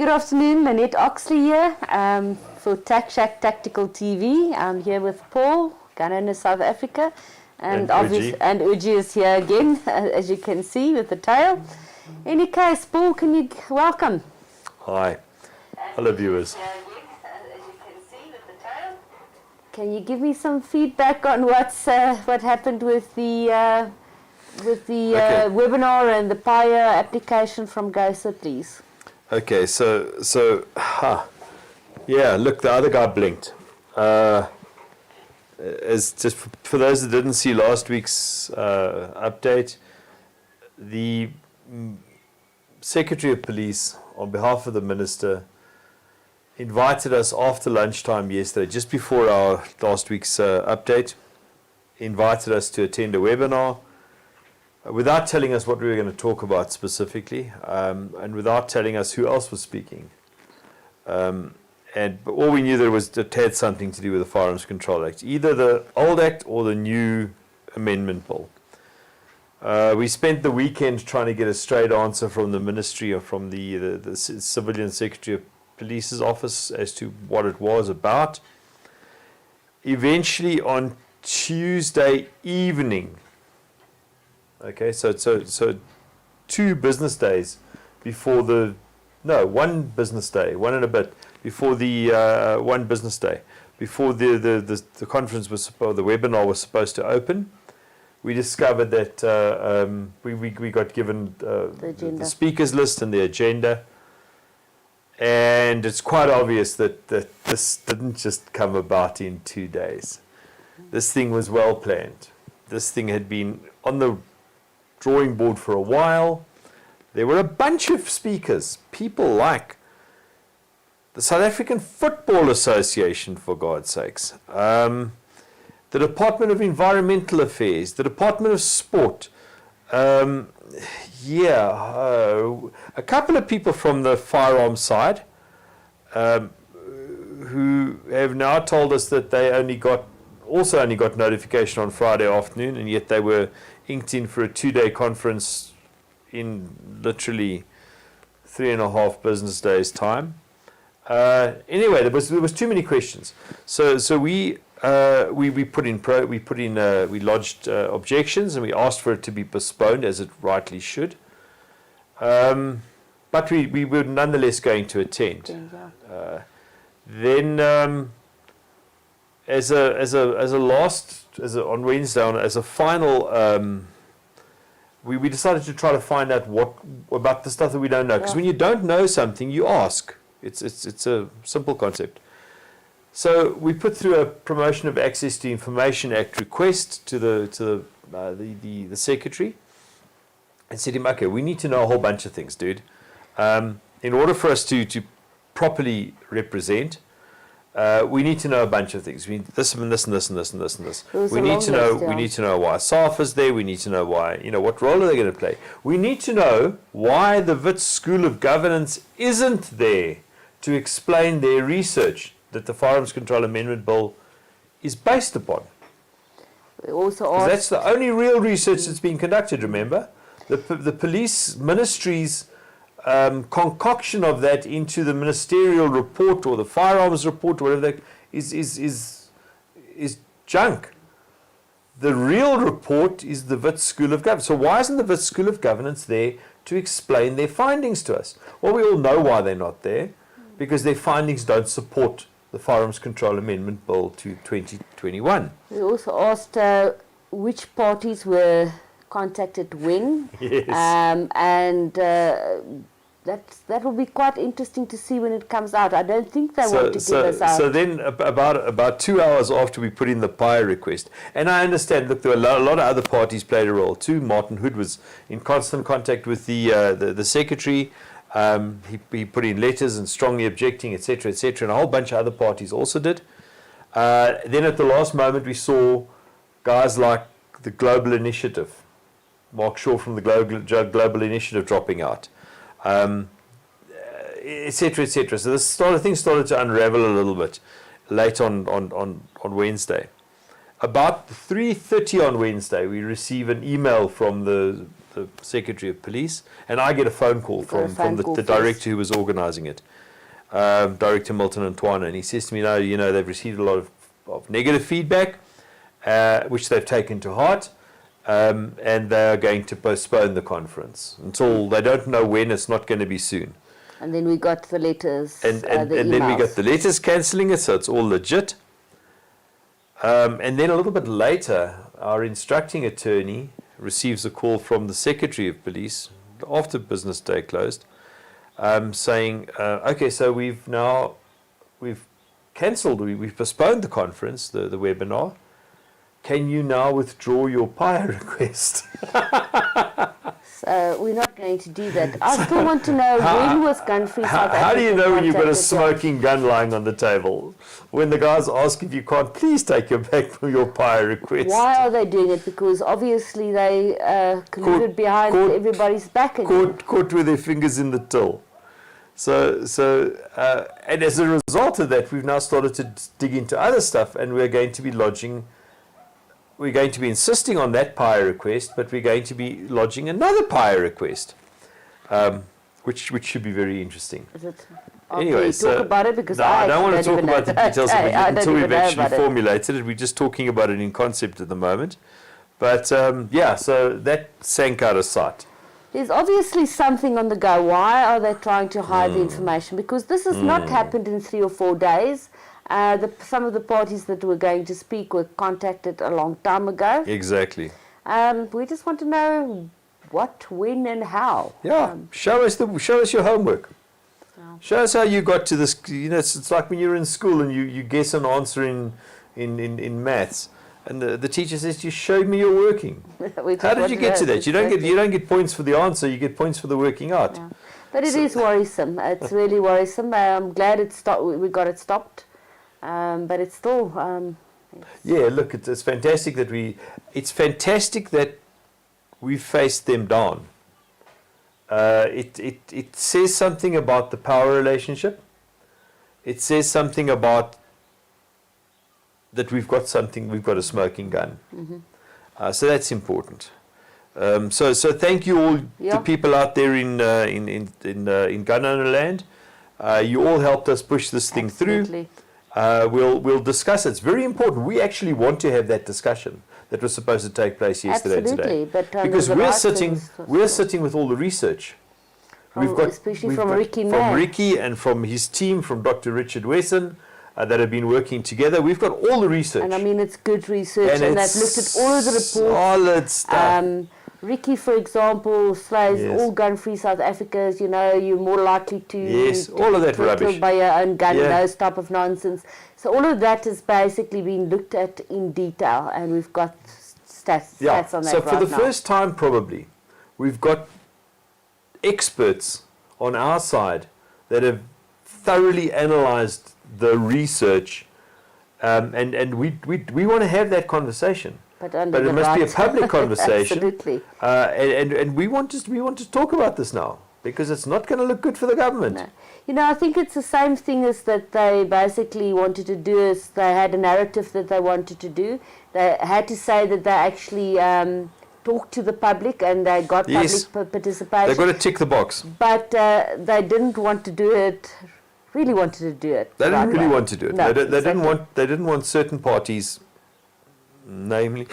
Good afternoon, Lynette Oxley here for Tax Shack Tactical TV. I'm here with Paul, Ghana in South Africa, and Uji is here again, as you can see with the tail. In any case, Paul, can you welcome? Hi, hello viewers. Can you give me some feedback on what happened with the webinar and the PAIA application from GOSA, please? Okay, yeah, look, the other guy blinked. As just for those that didn't see last week's update, the Secretary of Police, on behalf of the Minister, invited us after lunchtime yesterday, just before our last week's update, invited us to attend a webinar without telling us what we were going to talk about specifically, and without telling us who else was speaking. But all we knew that it had something to do with the Firearms Control Act, either the old act or the new amendment bill. We spent the weekend trying to get a straight answer from the Ministry or from the Civilian Secretary of Police's office as to what it was about. Eventually on Tuesday evening, okay, so 2 business days before one business day, one and a bit before the one business day before the conference or the webinar was supposed to open, we discovered that we got given the speakers list and the agenda, and it's quite obvious that this didn't just come about in 2 days. This thing was well planned. This thing had been on the drawing board for a while. There were a bunch of speakers, people like the South African Football Association, for God's sakes, the Department of Environmental Affairs, the Department of Sport, a couple of people from the firearms side who have now told us that they only got notification on Friday afternoon, and yet they were inked in for a 2-day conference in literally 3.5 business days' time. Anyway, there was too many questions, so we lodged objections, and we asked for it to be postponed, as it rightly should. But we were nonetheless going to attend. Then, on Wednesday, as a final, we decided to try to find out what about the stuff that we don't know. Because when you don't know something, you ask. It's a simple concept. So we put through a Promotion of Access to Information Act request to the secretary, and said to him, okay, we need to know a whole bunch of things, dude. In order for us to properly represent, we need to know a bunch of things. We need this and this and this and this and this and this. We need to know why SAF is there. We need to know why, what role are they going to play. We need to know why the Wits School of Governance isn't there to explain their research that the Firearms Control Amendment Bill is based upon. We also that's the only real research that's been conducted, remember? The police ministry's concoction of that into the ministerial report or the firearms report or whatever that is junk. The real report is the Wits School of Governance. So why isn't the Wits School of Governance there to explain their findings to us? Well, we all know why they're not there, because their findings don't support the Firearms Control Amendment Bill to 2021. We also asked which parties were contacted when. Yes. That will be quite interesting to see when it comes out. I don't think they want to give us out. So then about 2 hours after we put in the PAIA request, and I understand, look, there were a lot of other parties played a role too. Martin Hood was in constant contact with the secretary. He put in letters and strongly objecting, etc., and a whole bunch of other parties also did. Then at the last moment we saw guys like the Global Initiative, Mark Shaw from the Global Initiative dropping out, etc. So things started to unravel a little bit late on Wednesday. About 3:30 on Wednesday, we receive an email from the the Secretary of Police, and I get a phone call from the director who was organising it, Director Milton Ntwana, and he says to me, no, you know, they've received a lot of negative feedback, which they've taken to heart, and they are going to postpone the conference until they don't know when. It's not going to be soon. And then we got the letters, and then we got the letters cancelling it, so it's all legit. And then a little bit later, our instructing attorney receives a call from the Secretary of Police after business day closed, saying, okay, so we've cancelled, we've postponed the conference, the webinar. Can you now withdraw your PAIA request? So we're not going to do that. I still want to know when was gun-free South Africa. How do you know when you've got a smoking gun lying on the table? When the guys ask if you can't please take your back from your PAIA request. Why are they doing it? Because obviously they colluded behind everybody's back again. Caught with their fingers in the till. So and as a result of that, we've now started to dig into other stuff, and we're going to be insisting on that PAIA request, but we're going to be lodging another PAIA request, which should be very interesting. Is it? Anyway, so talk about it, because I don't want to talk about the details of it until we've actually formulated it. We're just talking about it in concept at the moment. But yeah, so that sank out of sight. There's obviously something on the go. Why are they trying to hide the information? Because this has not happened in 3 or 4 days. Some of the parties that were going to speak were contacted a long time ago. Exactly. We just want to know what, when, and how. Yeah, show us your homework. Show us how you got to this. You know, it's like when you're in school and you guess an answer in maths, and the teacher says, "You showed me your working." How did you get to that? You don't get points for the answer. You get points for the working out. Yeah. But it is worrisome. It's really worrisome. I'm glad it stopped. We got it stopped. But it's still. Yeah, look, it's fantastic that we faced them down. It says something about the power relationship. It says something about that we've got a smoking gun. Mm-hmm. So that's important. So thank you all, the people out there in gun owner land. You all helped us push this thing through. We'll discuss it. It's very important. We actually want to have that discussion that was supposed to take place yesterday and today. But, because we're sitting with all the research. Especially from Ricky and from his team, from Dr. Richard Wesson, that have been working together. We've got all the research. And I mean, it's good research, and they've looked at all of the reports. Solid stuff. Ricky, for example, slays all gun-free South Africans. You know, you're more likely to all of that rubbish by your own gun, those type of nonsense. So all of that has basically been looked at in detail, and we've got stats on that. So for the first time, probably, we've got experts on our side that have thoroughly analysed the research, and we want to have that conversation. But it must be a public conversation. Absolutely. And we want to talk about this now, because it's not going to look good for the government. No. You know, I think it's the same thing as that they basically wanted to do. Is they had a narrative that they wanted to do. They had to say that they actually talked to the public and they got public participation. They've got to tick the box. But they didn't want to do it. Really wanted to do it. They didn't really want to do it. No, they didn't want certain parties, namely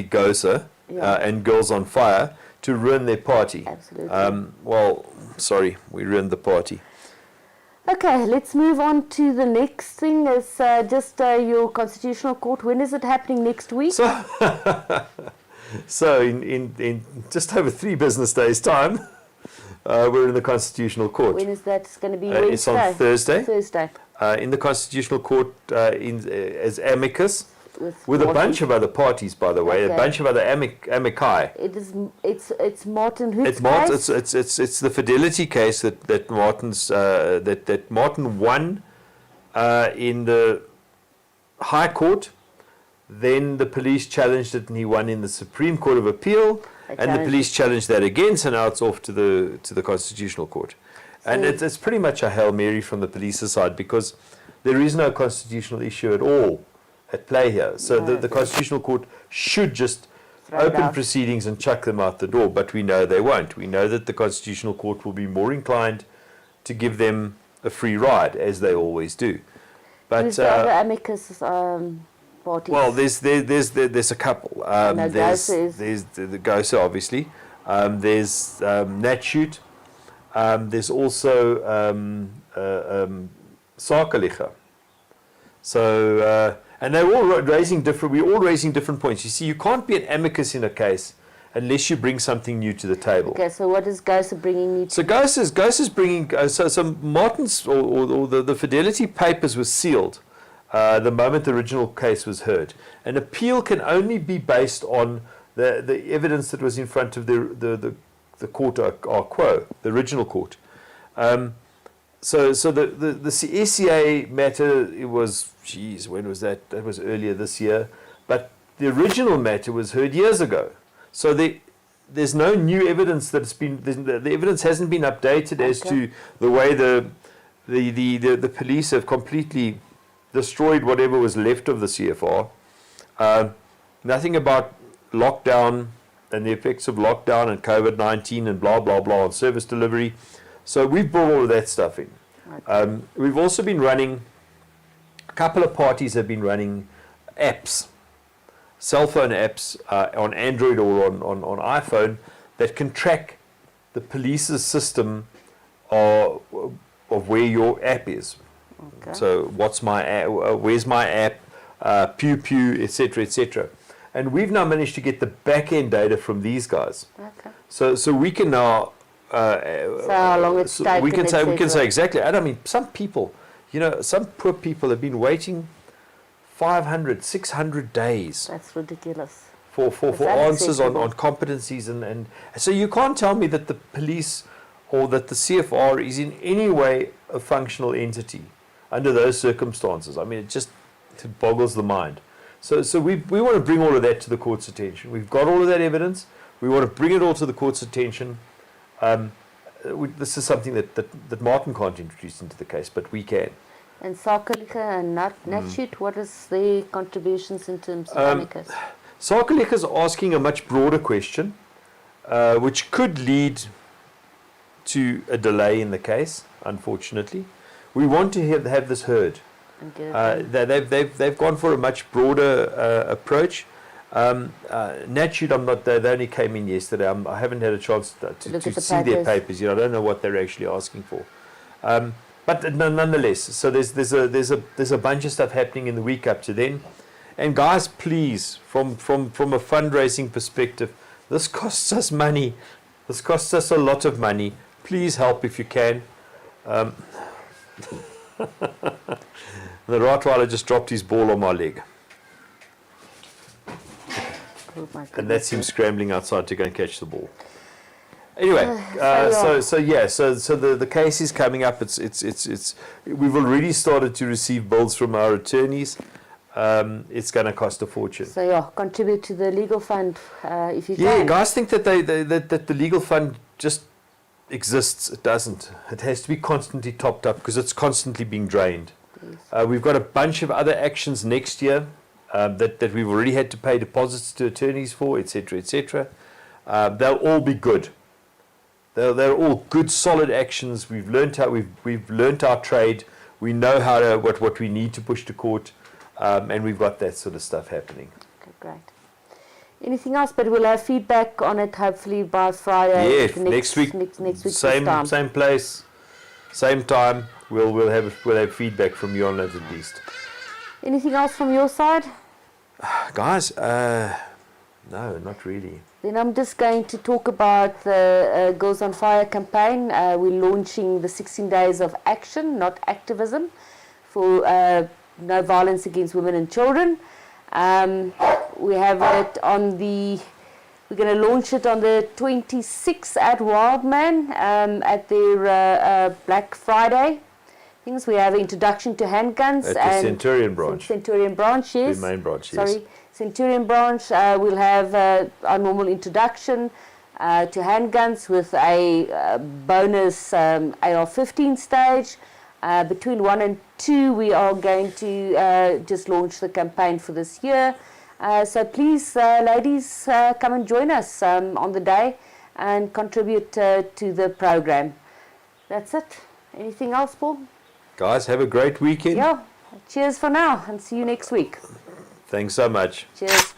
GOSA and Girls on Fire, to ruin their party. Absolutely. Well, sorry, we ruined the party. Okay, let's move on to the next thing. Is just your constitutional court. When is it happening next week? So in just over 3 business days' time, we're in the Constitutional Court. When is that? It's going to be Wednesday? It's on Thursday. Thursday. In the Constitutional Court as amicus, with a bunch of other parties, by the way, a bunch of other amici. It's Martin Hood's case? It's the Fidelity case that Martin won in the High Court. Then the police challenged it, and he won in the Supreme Court of Appeal, and the police challenged that again. So now it's off to the Constitutional Court, and it's pretty much a Hail Mary from the police's side, because there is no constitutional issue at all at play here. So the Constitutional Court should just open proceedings and chuck them out the door, but we know they won't. We know that the Constitutional Court will be more inclined to give them a free ride, as they always do. But who's the other amicus parties? well, there's a couple. There's the GOSA, obviously. There's NatShoot. There's also Sakaliga. So, and they're all we're all raising different points. You see, you can't be an amicus in a case unless you bring something new to the table. Okay, so what is GOSA bringing new to? So GOSA's bringing, so Martin's, or the Fidelity Papers was sealed the moment the original case was heard. An appeal can only be based on the evidence that was in front of the court au quo, the original court. So the SCA matter, it was, when was that? That was earlier this year. But the original matter was heard years ago. So there's no new evidence that's been, the evidence hasn't been updated as to the way the police have completely destroyed whatever was left of the CFR. Nothing about lockdown and the effects of lockdown and COVID-19 and blah, blah, blah on service delivery. So we've brought all of that stuff in. Okay. We've also been running, a couple of parties have been running apps, cell phone apps on Android or on iPhone that can track the police's system of where your app is. Okay. So what's my app, where's my app, pew pew, etc., etc. And we've now managed to get the back-end data from these guys. Okay. So we can now so how long it's taken, we can say exactly. And I mean, some people, some poor people have been waiting 500, 600 days. That's ridiculous. For answers on competencies and so you can't tell me that the police or that the CFR is in any way a functional entity under those circumstances. I mean, it boggles the mind. So we want to bring all of that to the court's attention. We've got all of that evidence. We want to bring it all to the court's attention. This is something that Martin can't introduce into the case, but we can. And Sakaliga and NatShoot, what is their contributions in terms of amicus? Sakaliga is asking a much broader question, which could lead to a delay in the case, unfortunately. We want to have this heard. They've gone for a much broader approach. NatShoot, they only came in yesterday. I haven't had a chance to see their papers yet. I don't know what they're actually asking for. But nonetheless, so there's a bunch of stuff happening in the week up to then. And guys, please, from a fundraising perspective, this costs us money. This costs us a lot of money. Please help if you can. The Rottweiler just dropped his ball on my leg. Oh, and that's him scrambling outside to go and catch the ball. Anyway, so the case is coming up. We've already started to receive bills from our attorneys. It's going to cost a fortune. So contribute to the legal fund if you can. Yeah, guys think that that the legal fund just exists. It doesn't. It has to be constantly topped up because it's constantly being drained. We've got a bunch of other actions next year that we've already had to pay deposits to attorneys for, etc., etc. They'll all be good. They're all good, solid actions. We've learnt our trade. We know what we need to push to court, and we've got that sort of stuff happening. Okay, great. Anything else? But we'll have feedback on it hopefully by Friday. Yeah, next week. Next week. Same place, same time. We'll have feedback from you on that at least. Anything else from your side? Guys, no, not really. Then I'm just going to talk about the Girls on Fire campaign. We're launching the 16 days of action, not activism, for no violence against women and children. We have it we're going to launch it on the 26th at Wildman at their Black Friday things. We have introduction to handguns. At the Centurion branch. Centurion branch, yes. The main branch, yes. Sorry, Centurion branch. We'll have our normal introduction to handguns with a bonus AR-15 stage. Between 1 and 2, we are going to just launch the campaign for this year. So please, ladies, come and join us on the day and contribute to the program. That's it. Anything else, Paul? Guys, have a great weekend. Yeah. Cheers for now and see you next week. Thanks so much. Cheers.